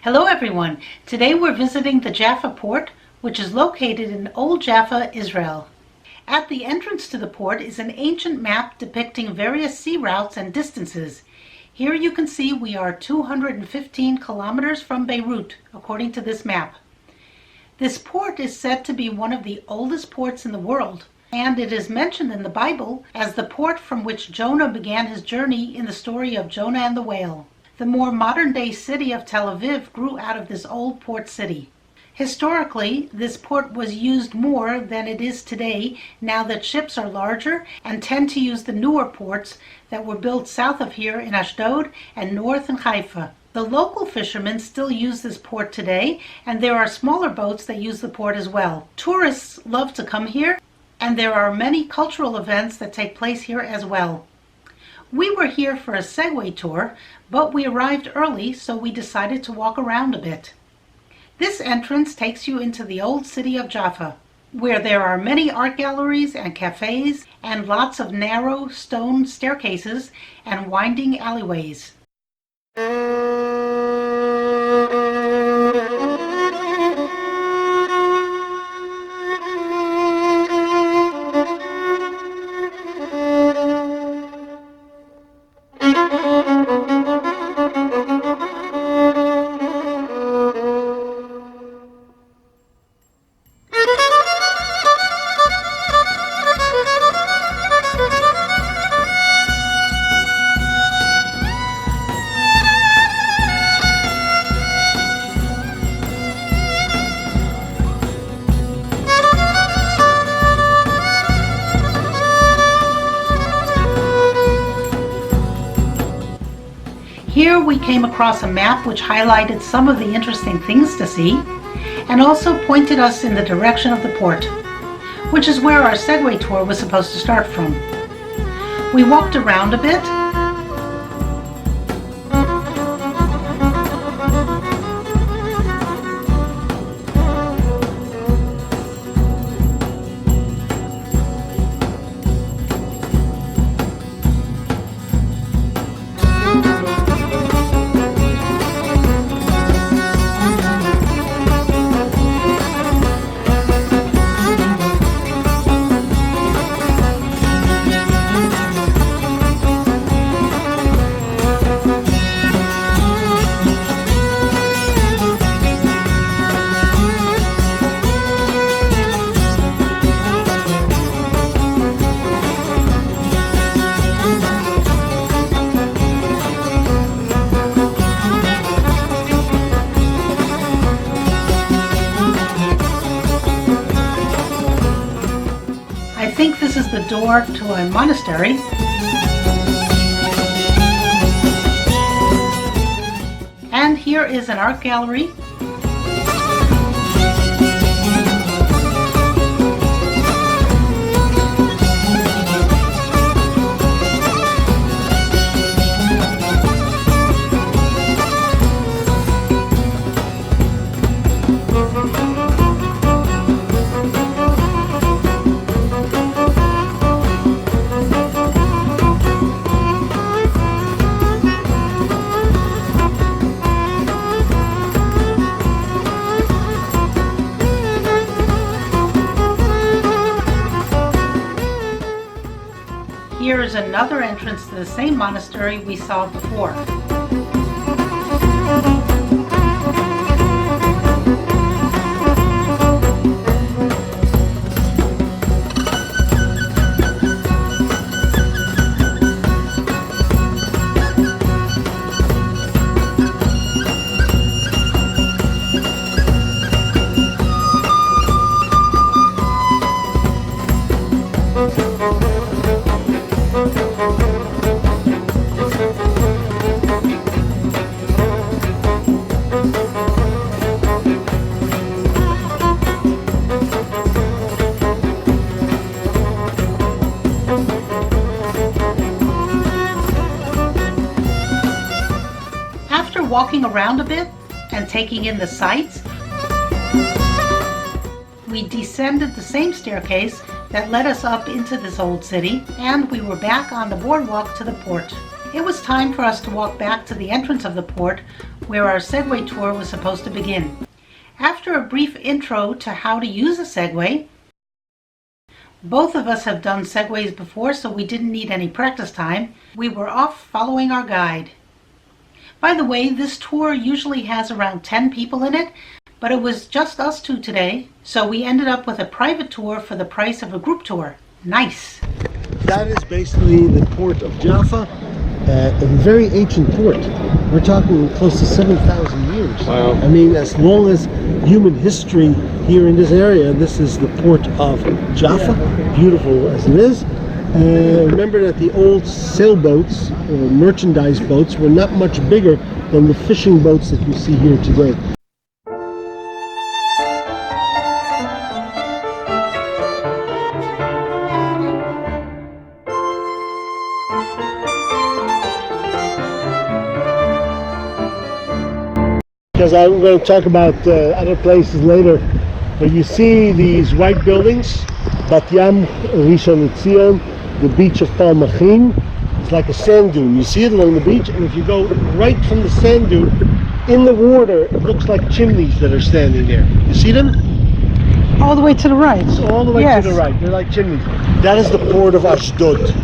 Hello everyone! Today we're visiting the Jaffa Port, which is located in Old Jaffa, Israel. At the entrance to the port is an ancient map depicting various sea routes and distances. Here you can see we are 215 kilometers from Beirut, according to this map. This port is said to be one of the oldest ports in the world, and it is mentioned in the Bible as the port from which Jonah began his journey in the story of Jonah and the whale. The more modern-day city of Tel Aviv grew out of this old port city. Historically, this port was used more than it is today, now that ships are larger and tend to use the newer ports that were built south of here in Ashdod and north in Haifa. The local fishermen still use this port today, and there are smaller boats that use the port as well. Tourists love to come here, and there are many cultural events that take place here as well. We were here for a Segway Tour, but we arrived early, so we decided to walk around a bit. This entrance takes you into the old city of Jaffa, where there are many art galleries and cafes and lots of narrow stone staircases and winding alleyways. Here we came across a map which highlighted some of the interesting things to see and also pointed us in the direction of the port, which is where our Segway tour was supposed to start from. We walked around a bit. I think this is the door to a monastery. And here is an art gallery. Here is another entrance to the same monastery we saw before. After walking around a bit and taking in the sights, we descended the same staircase that led us up into this old city, and we were back on the boardwalk to the port. It was time for us to walk back to the entrance of the port, where our Segway tour was supposed to begin. After a brief intro to how to use a Segway, both of us have done Segways before, so we didn't need any practice time. We were off following our guide. By the way, this tour usually has around 10 people in it, but it was just us two today, so we ended up with a private tour for the price of a group tour. Nice! That is basically the port of Jaffa, a very ancient port. We're talking close to 7,000 years. Wow. I mean, as long as human history here in this area, this is the port of Jaffa, beautiful as it is. Remember that the old sailboats, or merchandise boats, were not much bigger than the fishing boats that you see here today. Because I'm going to talk about other places later, but you see these white buildings, Bat Yam, Rishon LeZion, the Beach of Falmouth. It's like a sand dune. You see it along the beach, and if you go right from the sand dune in the water, it looks like chimneys that are standing there. You see them? All the way to the right. It's all the way to the right. They're like chimneys. That is the port of Ashdod.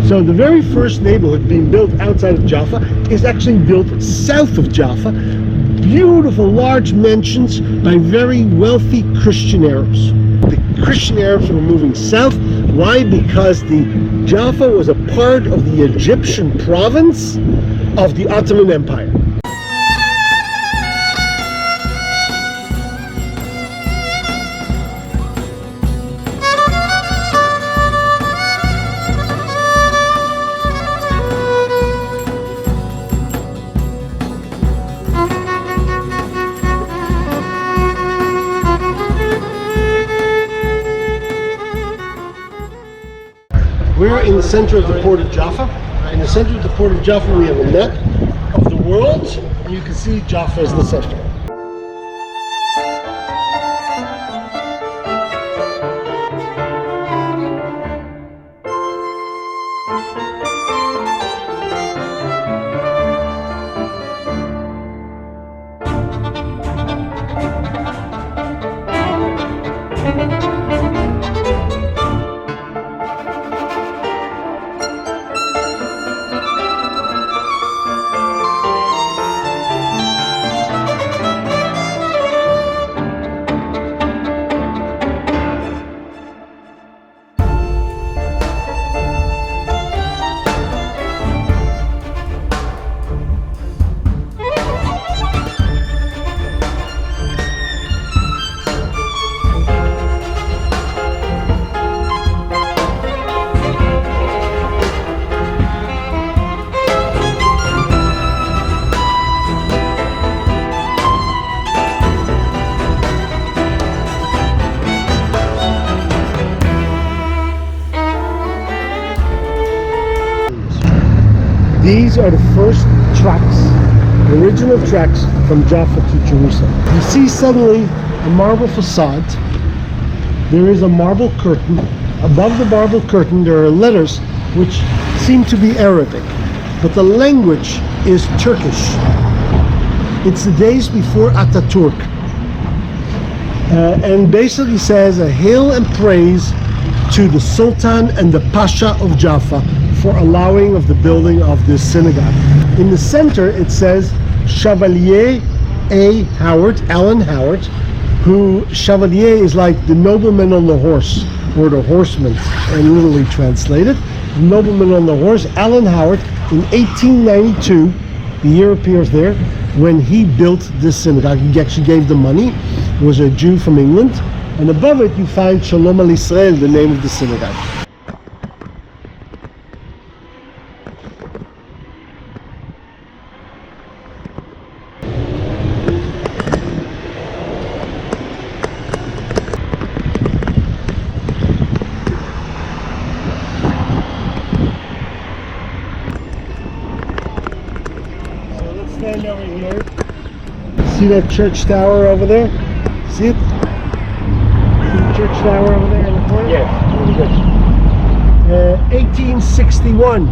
So the very first neighborhood being built outside of Jaffa is actually built south of Jaffa. Beautiful large mansions by very wealthy Christian Arabs. The Christian Arabs were moving south. Why? Because the Jaffa was a part of the Egyptian province of the Ottoman Empire. We're in the center of the port of Jaffa. In the center of the port of Jaffa, we have a map of the world, and you can see Jaffa is the center. These are the first tracks, the original tracks from Jaffa to Jerusalem. You see suddenly a marble facade. There is a marble curtain. Above the marble curtain there are letters which seem to be Arabic, but the language is Turkish. It's the days before Ataturk. And basically says a hail and praise to the Sultan and the Pasha of Jaffa for allowing of the building of this synagogue. In the center it says Chevalier A. Howard, Alan Howard, who Chevalier is like the nobleman on the horse, or the horseman, and literally translated. The nobleman on the horse, Alan Howard, in 1892, the year appears there, when he built this synagogue. He actually gave the money. He was a Jew from England. And above it you find Shalom al Israel, the name of the synagogue. Stand over here. See that church tower over there? See it? See the church tower over there in the corner? Yes, very good. 1861.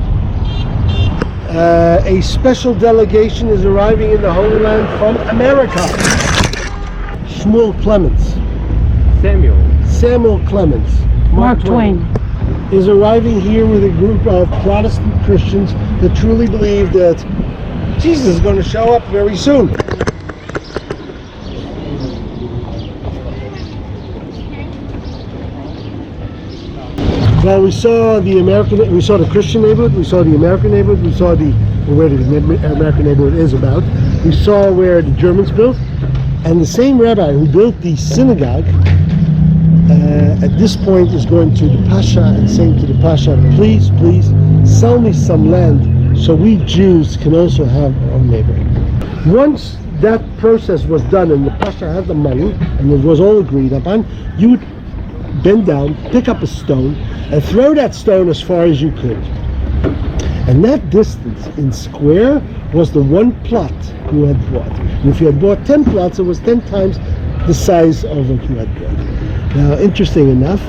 A special delegation is arriving in the Holy Land from America. Shmuel Clements. Samuel Clements. Mark Twain. Is arriving here with a group of Protestant Christians that truly believe that Jesus is going to show up very soon. Well, we saw the Christian neighborhood, we saw the American neighborhood, we saw where the American neighborhood is about. We saw where the Germans built, and the same rabbi who built the synagogue at this point is going to the Pasha and saying to the Pasha, please sell me some land so we Jews can also have our own neighborhood. Once that process was done and the Pasha had the money and it was all agreed upon, you would bend down, pick up a stone, and throw that stone as far as you could. And that distance in square was the one plot you had bought. And if you had bought 10 plots, it was 10 times the size of what you had bought. Now, interesting enough,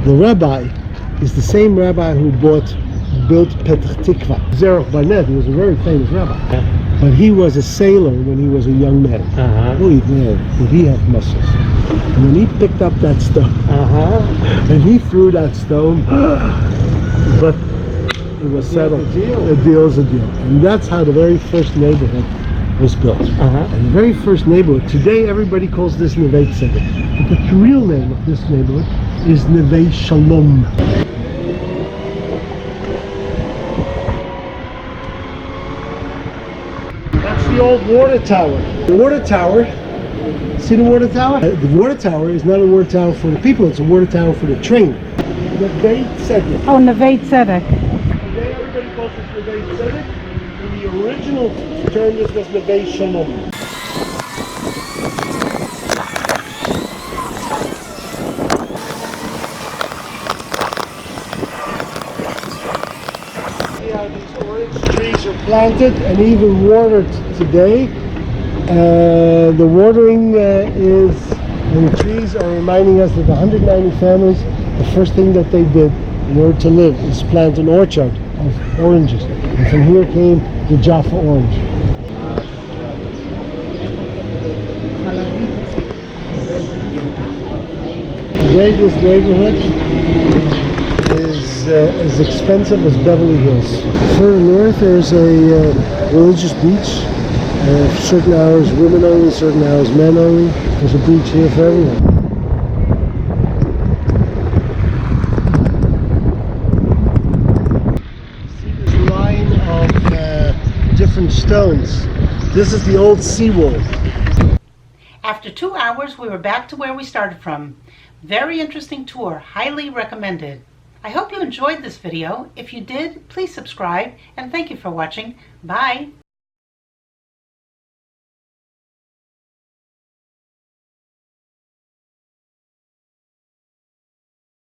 the rabbi is the same rabbi who built Petach Tikva. Zerach Barnett, he was a very famous rabbi. Yeah. But he was a sailor when he was a young man. Holy man, did he have muscles. And when he picked up that stone, and he threw that stone, but it was settled. A deal is a deal. And that's how the very first neighborhood was built. And the very first neighborhood, today everybody calls this Neve Tzedek. But the real name of this neighborhood is Neve Shalom. That's the old water tower. The water tower, see the water tower? The water tower is not a water tower for the people, it's a water tower for the train. Neve Tzedek. Oh, Neve Tzedek. Today everybody calls this Neve Tzedek. In the original term, this was Neve Shalom. See how these orange trees are planted and even watered today. The watering and the trees are reminding us that the 190 families, the first thing that they did in order to live is plant an orchard of oranges. And from here came the Jaffa orange. Today this neighborhood is as expensive as Beverly Hills. Further north there's a religious beach. Certain hours women only, certain hours men only. There's a beach here for everyone. Different stones. This is the Old Seawall. After 2 hours, we were back to where we started from. Very interesting tour, highly recommended. I hope you enjoyed this video. If you did, please subscribe, and thank you for watching. Bye.